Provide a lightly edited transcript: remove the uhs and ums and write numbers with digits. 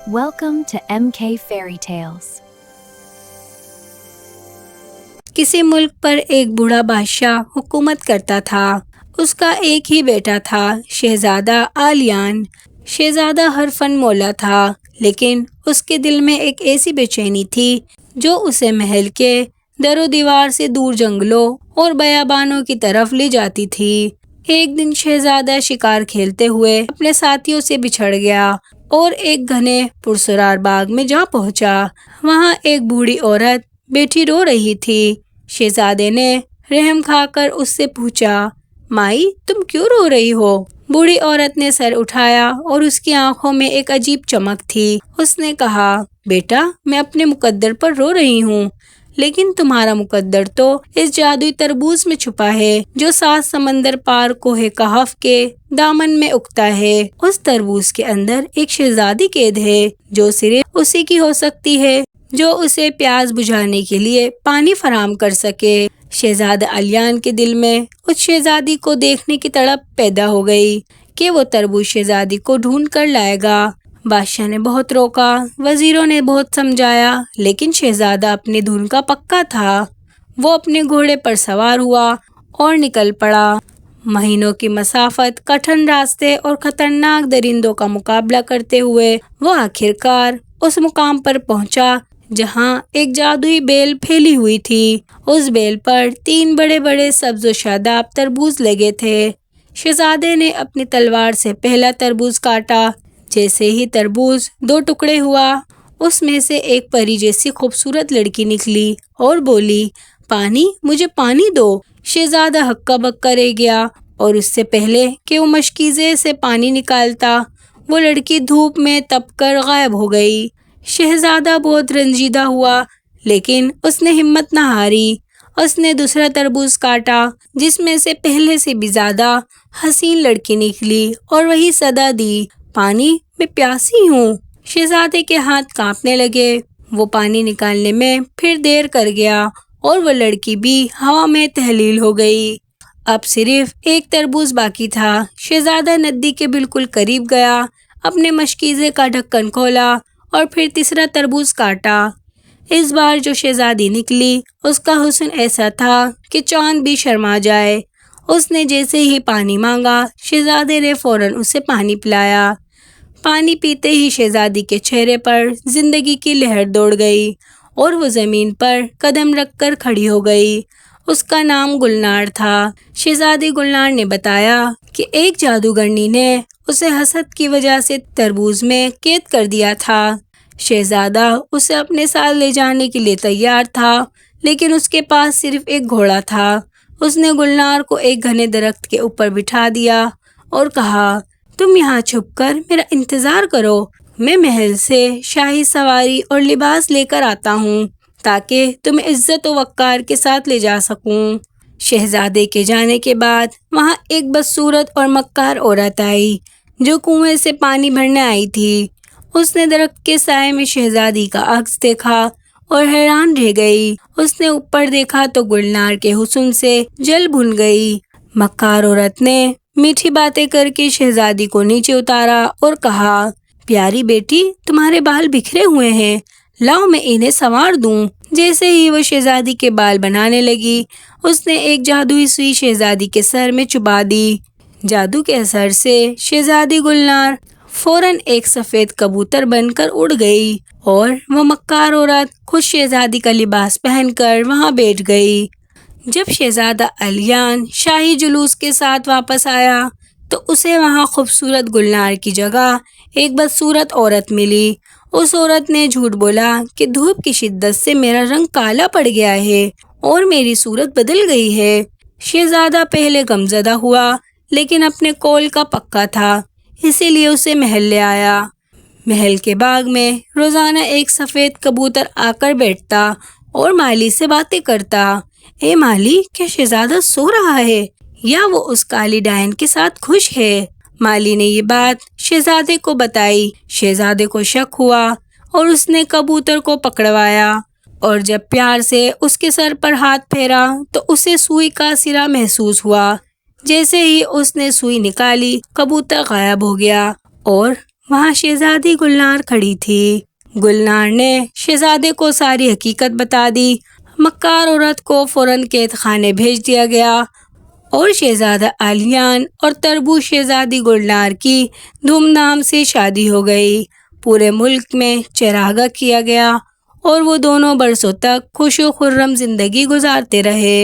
Welcome to MK Fairy Tales. کسی ملک پر ایک بوڑھا بادشاہ حکومت کرتا تھا۔ اس کا ایک ہی بیٹا تھا، شہزادہ آلیان۔ شہزادہ ہر فن مولا تھا، لیکن اس کے دل میں ایک ایسی بے چینی تھی جو اسے محل کے در و دیوار سے دور جنگلوں اور بیابانوں کی طرف لے جاتی تھی۔ ایک دن شہزادہ شکار کھیلتے ہوئے اپنے ساتھیوں سے بچھڑ گیا اور ایک گھنے پرسرار باغ میں جا پہنچا۔ وہاں ایک بوڑھی عورت بیٹھی رو رہی تھی۔ شہزادے نے رحم کھا کر اس سے پوچھا، مائی تم کیوں رو رہی ہو؟ بوڑھی عورت نے سر اٹھایا اور اس کی آنکھوں میں ایک عجیب چمک تھی۔ اس نے کہا، بیٹا میں اپنے مقدر پر رو رہی ہوں، لیکن تمہارا مقدر تو اس جادوئی تربوز میں چھپا ہے جو 7 سمندر پار کوہ کہف کے دامن میں اگتا ہے۔ اس تربوز کے اندر ایک شہزادی قید ہے جو صرف اسی کی ہو سکتی ہے جو اسے پیاس بجھانے کے لیے پانی فراہم کر سکے۔ شہزادہ آلیان کے دل میں اس شہزادی کو دیکھنے کی تڑپ پیدا ہو گئی کہ وہ تربوز شہزادی کو ڈھونڈ کر لائے گا۔ بادشاہ نے بہت روکا، وزیروں نے بہت سمجھایا، لیکن شہزادہ اپنی دھن کا پکا تھا۔ وہ اپنے گھوڑے پر سوار ہوا اور نکل پڑا۔ مہینوں کی مسافت، کٹھن راستے اور خطرناک درندوں کا مقابلہ کرتے ہوئے وہ آخرکار اس مقام پر پہنچا جہاں ایک جادوئی بیل پھیلی ہوئی تھی۔ اس بیل پر 3 بڑے بڑے سبز و شاداب تربوز لگے تھے۔ شہزادے نے اپنی تلوار سے پہلا تربوز کاٹا۔ جیسے ہی تربوز 2 ٹکڑے ہوا، اس میں سے ایک پری جیسی خوبصورت لڑکی نکلی اور بولی، پانی، مجھے پانی دو۔ شہزادہ ہکا بکا رہ گیا اور اس سے پہلے کہ وہ مشکیزے سے پانی نکالتا، وہ لڑکی دھوپ میں تپ کر غائب ہو گئی۔ شہزادہ بہت رنجیدہ ہوا، لیکن اس نے ہمت نہ ہاری۔ اس نے دوسرا تربوز کاٹا جس میں سے پہلے سے بھی زیادہ حسین لڑکی نکلی اور وہی صدا دی، پانی، میں پیاسی ہوں۔ شہزادے کے ہاتھ کانپنے لگے۔ وہ پانی نکالنے میں پھر دیر کر گیا اور وہ لڑکی بھی ہوا میں تحلیل ہو گئی۔ اب صرف ایک تربوز باقی تھا۔ شہزادہ ندی کے بالکل قریب گیا، اپنے مشکیزے کا ڈھکن کھولا اور پھر تیسرا تربوز کاٹا۔ اس بار جو شہزادی نکلی اس کا حسن ایسا تھا کہ چاند بھی شرما جائے۔ اس نے جیسے ہی پانی مانگا، شہزادے نے فوراً اسے پانی پلایا۔ پانی پیتے ہی شہزادی کے چہرے پر زندگی کی لہر دوڑ گئی اور وہ زمین پر قدم رکھ کر کھڑی ہو گئی۔ اس کا نام گلنار تھا۔ شہزادی گلنار نے بتایا کہ ایک جادوگرنی نے اسے حسد کی وجہ سے تربوز میں قید کر دیا تھا۔ شہزادہ اسے اپنے ساتھ لے جانے کے لیے تیار تھا، لیکن اس کے پاس صرف ایک گھوڑا تھا۔ اس نے گلنار کو ایک گھنے درخت کے اوپر بٹھا دیا اور کہا، تم یہاں چھپ کر میرا انتظار کرو، میں محل سے شاہی سواری اور لباس لے کر آتا ہوں تاکہ تمہیں عزت و وقار کے ساتھ لے جا سکوں۔ شہزادے کے جانے کے بعد وہاں ایک بدصورت اور مکار عورت آئی جو کنویں سے پانی بھرنے آئی تھی۔ اس نے درخت کے سائے میں شہزادی کا عکس دیکھا اور حیران رہ گئی۔ اس نے اوپر دیکھا تو گلنار کے حسن سے جل بھن گئی۔ مکار عورت نے میٹھی باتیں کر کے شہزادی کو نیچے اتارا اور کہا، پیاری بیٹی، تمہارے بال بکھرے ہوئے ہیں، لاؤ میں انہیں سنوار دوں۔ جیسے ہی وہ شہزادی کے بال بنانے لگی، اس نے ایک جادوئی سوئی شہزادی کے سر میں چبا دی۔ جادو کے اثر سے شہزادی گلنار فوراً ایک سفید کبوتر بن کر اڑ گئی اور وہ مکار عورت خود شہزادی کا لباس پہن کر وہاں بیٹھ گئی۔ جب شہزادہ آلیان شاہی جلوس کے ساتھ واپس آیا تو اسے وہاں خوبصورت گلنار کی جگہ ایک بدصورت عورت ملی۔ اس عورت نے جھوٹ بولا کہ دھوپ کی شدت سے میرا رنگ کالا پڑ گیا ہے اور میری صورت بدل گئی ہے۔ شہزادہ پہلے غمزدہ ہوا، لیکن اپنے قول کا پکا تھا، اسی لیے اسے محل لے آیا۔ محل کے باغ میں روزانہ ایک سفید کبوتر آ کر بیٹھتا اور مالی سے باتیں کرتا۔ اے مالی، کیا شہزادہ سو رہا ہے یا وہ اس کالی ڈائن کے ساتھ خوش ہے؟ مالی نے یہ بات شہزادے کو بتائی۔ شہزادے کو شک ہوا اور اس نے کبوتر کو پکڑوایا اور جب پیار سے اس کے سر پر ہاتھ پھیرا تو اسے سوئی کا سرا محسوس ہوا۔ جیسے ہی اس نے سوئی نکالی، کبوتر غائب ہو گیا اور وہاں شہزادی گلنار کھڑی تھی۔ گلنار نے شہزادے کو ساری حقیقت بتا دی۔ مکار عورت کو فوراً قید خانے بھیج دیا گیا اور شہزادہ آلیان اور تربوش شہزادی گلنار کی دھوم دھام سے شادی ہو گئی۔ پورے ملک میں چراغاں کیا گیا اور وہ دونوں برسوں تک خوش و خرم زندگی گزارتے رہے۔